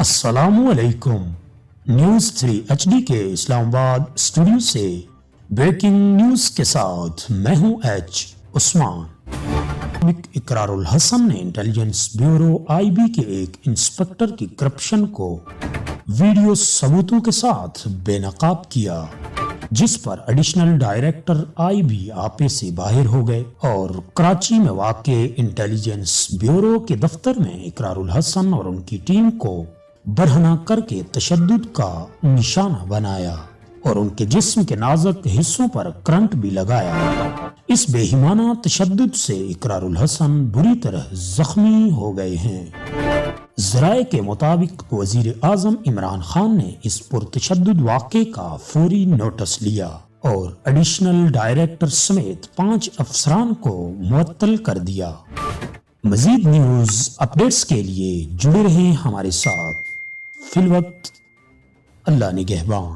السلام علیکم۔ News 3 HD کے اسلام آباد اسٹوڈیو سے بریکنگ نیوز کے ساتھ میں ہوں ایچ عثمان۔ اقرار الحسن نے انٹیلیجنس بیورو IB کے ایک انسپکٹر کی کرپشن کو ویڈیو ثبوتوں کے ساتھ بے نقاب کیا، جس پر ایڈیشنل ڈائریکٹر IB آپے سے باہر ہو گئے اور کراچی میں واقع انٹیلیجنس بیورو کے دفتر میں اقرار الحسن اور ان کی ٹیم کو برہنہ کر کے تشدد کا نشانہ بنایا اور ان کے جسم کے نازک حصوں پر کرنٹ بھی لگایا۔ اس بے ایمانہ تشدد سے اقرار الحسن بری طرح زخمی ہو گئے ہیں۔ ذرائع کے مطابق وزیر اعظم عمران خان نے اس پرتشدد واقعے کا فوری نوٹس لیا اور ایڈیشنل ڈائریکٹر سمیت 5 افسران کو معطل کر دیا۔ مزید نیوز اپڈیٹس کے لیے جڑے رہیں ہمارے ساتھ۔ فی الوقت اللہ نگہبان۔